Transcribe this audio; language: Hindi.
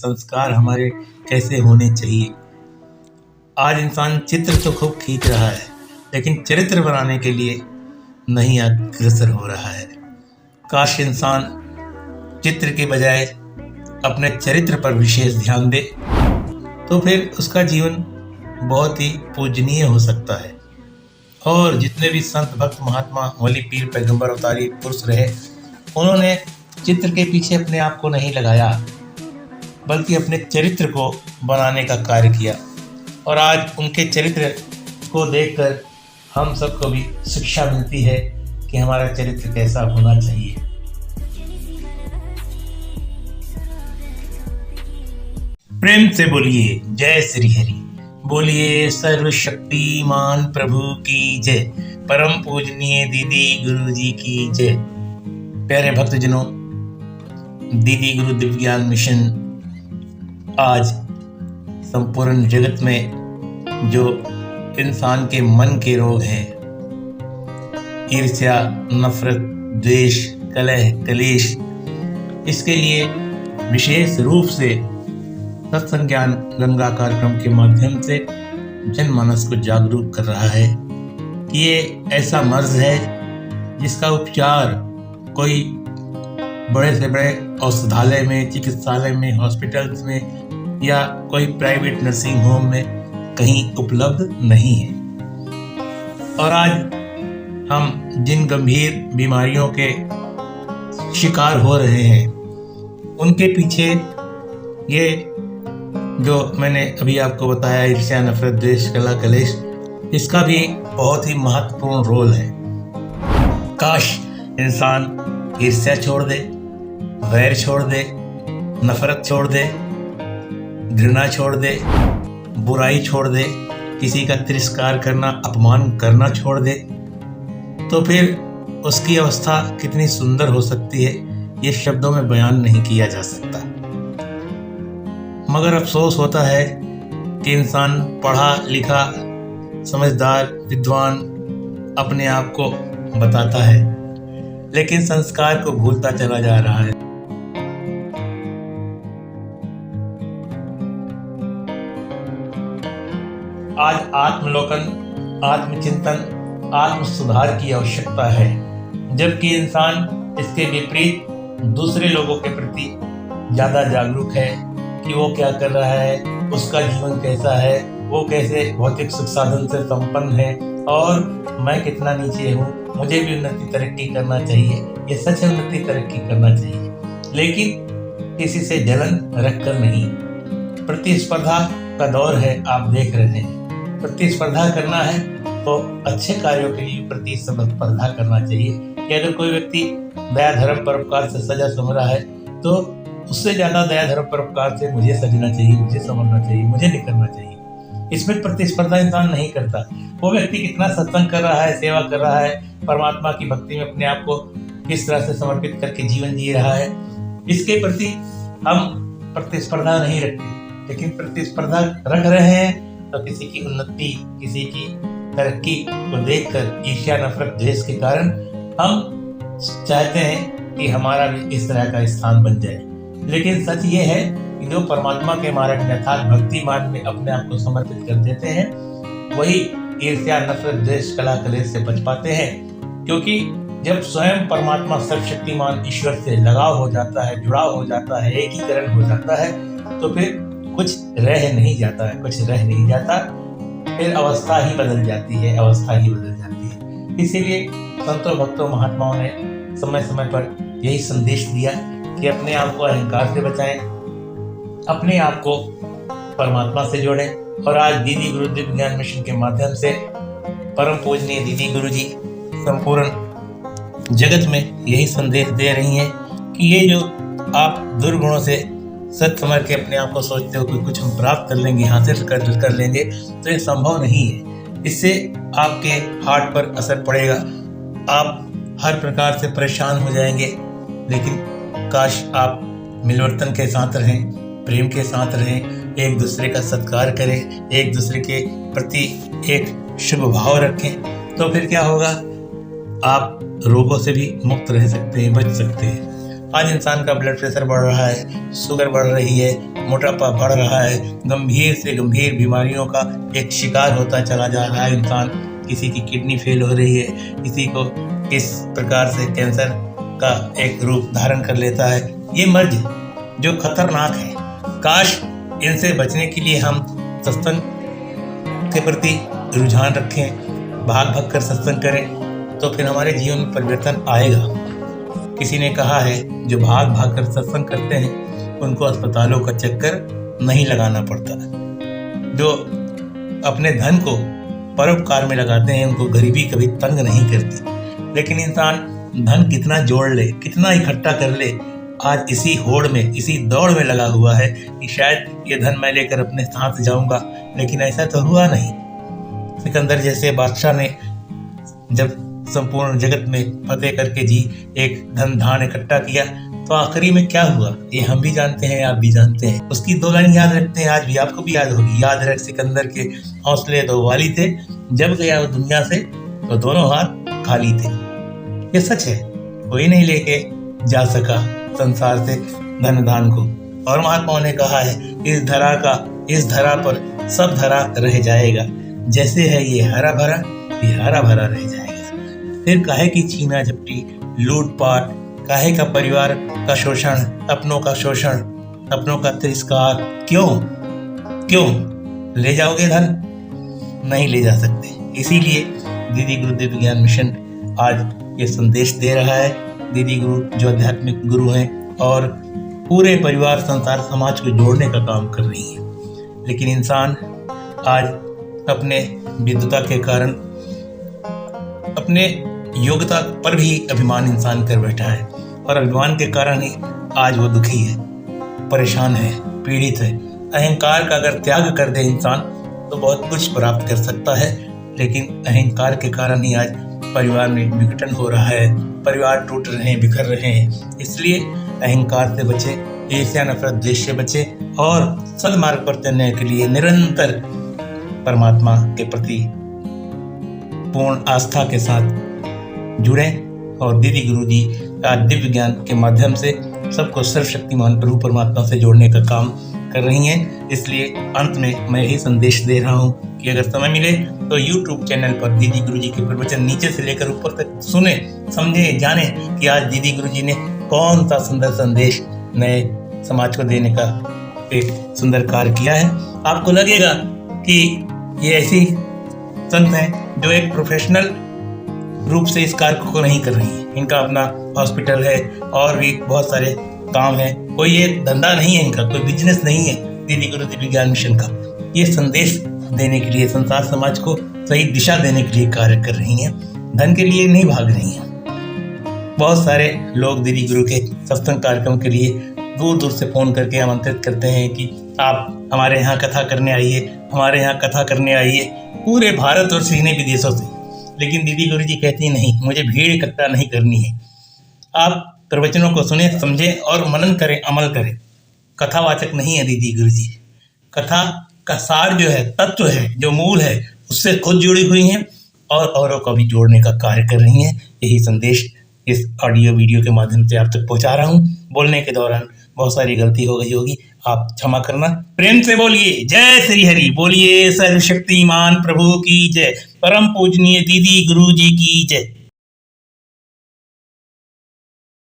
संस्कार हमारे कैसे होने चाहिए। आज इंसान चित्र तो खूब खींच रहा है, लेकिन चरित्र बनाने के लिए नहीं अग्रसर हो रहा है। काश इंसान चित्र के बजाय अपने चरित्र पर विशेष ध्यान दे, तो फिर उसका जीवन बहुत ही पूजनीय हो सकता है। और जितने भी संत भक्त महात्मा वली पीर पैगंबर अवतारी पुरुष रहे, उन्होंने चित्र के पीछे अपने आप को नहीं लगाया, बल्कि अपने चरित्र को बनाने का कार्य किया। और आज उनके चरित्र को देखकर हम सबको भी शिक्षा मिलती है कि हमारा चरित्र कैसा होना चाहिए। प्रेम से बोलिए जय श्री हरि, बोलिए सर्वशक्तिमान प्रभु की जय, परम पूजनीय दीदी गुरु जी की जय। प्यारे भक्तजनों, दीदी गुरु दिव्य ज्ञान मिशन आज संपूर्ण जगत में जो इंसान के मन के रोग हैं, ईर्ष्या, नफरत, द्वेष, कलह, कलेश, इसके लिए विशेष रूप से सत्संग ज्ञान गंगा कार्यक्रम के माध्यम से जनमानस को जागरूक कर रहा है कि ये ऐसा मर्ज है जिसका उपचार कोई बड़े से बड़े औषधालय में, चिकित्सालय में, हॉस्पिटल्स में या कोई प्राइवेट नर्सिंग होम में कहीं उपलब्ध नहीं है। और आज हम जिन गंभीर बीमारियों के शिकार हो रहे हैं, उनके पीछे ये जो मैंने अभी आपको बताया, ईर्ष्या, नफरत, द्वेष, कलह, कलेश, इसका भी बहुत ही महत्वपूर्ण रोल है। काश इंसान ईर्ष्या छोड़ दे, वैर छोड़ दे, नफरत छोड़ दे, घृणा छोड़ दे, बुराई छोड़ दे, किसी का तिरस्कार करना, अपमान करना छोड़ दे, तो फिर उसकी अवस्था कितनी सुंदर हो सकती है, ये शब्दों में बयान नहीं किया जा सकता। मगर अफसोस होता है कि इंसान पढ़ा लिखा, समझदार, विद्वान अपने आप को बताता है, लेकिन संस्कार को भूलता चला जा रहा है। आज आत्मलोकन, आत्मचिंतन, आत्म सुधार की आवश्यकता है, जबकि इंसान इसके विपरीत दूसरे लोगों के प्रति ज्यादा जागरूक है कि वो क्या कर रहा है, उसका जीवन कैसा है, वो कैसे भौतिक सुख साधन से संपन्न है और मैं कितना नीचे हूँ, मुझे भी उन्नति तरक्की करना चाहिए। ये सच है, उन्नति तरक्की करना चाहिए, लेकिन किसी से जलन रखकर नहीं। प्रतिस्पर्धा का दौर है, आप देख रहे हैं। प्रतिस्पर्धा करना है तो अच्छे कार्यों के लिए प्रतिस्पर्धा करना चाहिए कि अगर कोई व्यक्ति दया धर्म परोपकार से सजा समझ रहा है, तो उससे ज्यादा दया धर्म परोपकार से मुझे सजना चाहिए, मुझे समझना चाहिए, मुझे निकलना चाहिए। इसमें प्रतिस्पर्धा इंसान नहीं करता। वो व्यक्ति कितना सत्संग कर रहा है, सेवा कर रहा है, परमात्मा की भक्ति में अपने आप को किस तरह से समर्पित करके जीवन जी रहा है, इसके प्रति हम प्रतिस्पर्धा नहीं रखते। लेकिन प्रतिस्पर्धा रख रहे हैं तो किसी की उन्नति, किसी की तरक्की को देखकर ईर्ष्या, नफरत, द्वेष के कारण हम चाहते हैं कि हमारा भी इस तरह का स्थान बन जाए। लेकिन सच ये है कि जो परमात्मा के मार्ग में अर्थात भक्ति मार्ग में अपने आप को समर्पित कर देते हैं, वही ईर्ष्या, नफरत, द्वेष, कलह, कलेश से बच पाते हैं। क्योंकि जब स्वयं परमात्मा सर्वशक्तिमान ईश्वर से लगाव हो जाता है, जुड़ाव हो जाता है, एकीकरण हो जाता है, तो फिर कुछ रह नहीं जाता है, कुछ रह नहीं जाता, फिर अवस्था ही बदल जाती है, अवस्था ही बदल जाती है। इसीलिए संतों, भक्तों, महात्माओं ने समय समय पर यही संदेश दिया कि अपने आप को अहंकार से बचाएं, अपने आप को परमात्मा से जोड़ें। और आज दीदी गुरु दिव्य ज्ञान मिशन के माध्यम से परम पूजनीय दीदी गुरु जी संपूर्ण जगत में यही संदेश दे रही हैं कि ये जो आप दुर्गुणों से सच समझ के अपने आप को सोचते हो कि कुछ हम प्राप्त कर लेंगे, हासिल कर लेंगे, तो ये संभव नहीं है। इससे आपके हार्ट पर असर पड़ेगा, आप हर प्रकार से परेशान हो जाएंगे। लेकिन काश आप मिलवर्तन के साथ रहें, प्रेम के साथ रहें, एक दूसरे का सत्कार करें, एक दूसरे के प्रति एक शुभ भाव रखें, तो फिर क्या होगा, आप रोगों से भी मुक्त रह सकते हैं, बच सकते हैं। आज इंसान का ब्लड प्रेशर बढ़ रहा है, शुगर बढ़ रही है, मोटापा बढ़ रहा है, गंभीर से गंभीर बीमारियों का एक शिकार होता चला जा रहा है इंसान। किसी की किडनी फेल हो रही है, किसी को किस प्रकार से कैंसर का एक रूप धारण कर लेता है। ये मर्ज जो खतरनाक है, काश इनसे बचने के लिए हम सत्संग के प्रति रुझान रखें, भाग भाग कर सत्संग करें, तो फिर हमारे जीवन में परिवर्तन आएगा। किसी ने कहा है जो भाग भाग कर सत्संग करते हैं उनको अस्पतालों का चक्कर नहीं लगाना पड़ता। जो अपने धन को परोपकार में लगाते हैं उनको गरीबी कभी तंग नहीं करती। लेकिन इंसान धन कितना जोड़ ले, कितना इकट्ठा कर ले, आज इसी होड़ में, इसी दौड़ में लगा हुआ है कि शायद ये धन मैं लेकर अपने साथ जाऊंगा, लेकिन ऐसा तो हुआ नहीं। सिकंदर जैसे बादशाह ने जब संपूर्ण जगत में फतेह करके जी एक धन धान इकट्ठा किया तो आखिरी में क्या हुआ ये हम भी जानते हैं, आप भी जानते हैं। उसकी दो लाइन याद रखते हैं, आज भी आपको भी याद होगी। याद रख सिकंदर के हौसले दो वाली थे, जब गया वो दुनिया से तो दोनों हाथ खाली थे। ये सच है, कोई नहीं लेके जा सका संसार से धन धान को। और महात्माओं ने कहा है इस धरा पर सब धरा रह जाएगा, जैसे है ये हरा भरा रह जाएगा। फिर काहे की छीना झपटी, लूटपाट, काहे का परिवार का शोषण, अपनों का शोषण, अपनों का तिरस्कार। क्यों ले जाओगे धन? नहीं ले जा सकते। इसीलिए दीदी गुरु दिव्य ज्ञान मिशन आज ये संदेश दे रहा है। दीदी गुरु जो आध्यात्मिक गुरु हैं और पूरे परिवार, संसार, समाज को जोड़ने का काम कर रही है। लेकिन इंसान आज अपने विद्वता के कारण, अपने योग्यता पर भी अभिमान इंसान कर बैठा है और अभिमान के कारण ही आज वो दुखी है, परेशान है, पीड़ित है। अहंकार का अगर त्याग कर दे इंसान तो बहुत कुछ प्राप्त कर सकता है, लेकिन अहंकार के कारण ही आज परिवार में विघटन हो रहा है, परिवार टूट रहे हैं, बिखर रहे हैं। इसलिए अहंकार से बचे, ईर्ष्या, नफरत, द्वेष से बचे और सदमार्ग पर चलने के लिए निरंतर परमात्मा के प्रति पूर्ण आस्था के साथ जुड़ें और दीदी गुरुजी का दिव्य ज्ञान के माध्यम से सबको सर्वशक्तिमान प्रभु परमात्मा से जोड़ने का काम कर रही हैं। इसलिए अंत में मैं यही संदेश दे रहा हूँ कि अगर समय मिले तो YouTube चैनल पर दीदी गुरुजी के प्रवचन नीचे से लेकर ऊपर तक सुने, समझे, जाने कि आज दीदी गुरुजी ने कौन सा सुंदर संदेश नए समाज को देने का एक सुंदर कार्य किया है। आपको लगेगा कि ये ऐसी संत हैं जो एक प्रोफेशनल रूप से इस कार्य को नहीं कर रही है। इनका अपना हॉस्पिटल है और भी बहुत सारे काम है। कोई ये धंधा नहीं है इनका, कोई बिजनेस नहीं है दीदी गुरु दिव्य ज्ञान मिशन का। ये संदेश देने के लिए, संसार समाज को सही दिशा देने के लिए कार्य कर रही हैं, धन के लिए नहीं भाग रही हैं। बहुत सारे लोग दीदी गुरु के सत्संग कार्यक्रम के लिए दूर दूर से फोन करके आमंत्रित करते हैं कि आप हमारे यहाँ कथा करने आइए, हमारे यहाँ कथा करने आइए, पूरे भारत और सीने विदेशों से। लेकिन दीदी गुरु जी कहती नहीं, मुझे भीड़ इकट्ठा नहीं करनी है। आप प्रवचनों को सुने, समझें और मनन करें, अमल करें। कथावाचक नहीं है दीदी गुरु जी। कथा का सार जो है, तत्व है, जो मूल है, उससे खुद जुड़ी हुई हैं और औरों को भी जोड़ने का कार्य कर रही हैं। यही संदेश इस ऑडियो वीडियो के माध्यम से आप तक पहुंचा रहा हूं। बोलने के दौरान बहुत सारी गलती हो गई होगी, आप क्षमा करना। प्रेम से बोलिए जय श्री हरि, बोलिए सर्वशक्तिमान प्रभु की जय, परम पूजनीय दीदी गुरु जी की जय।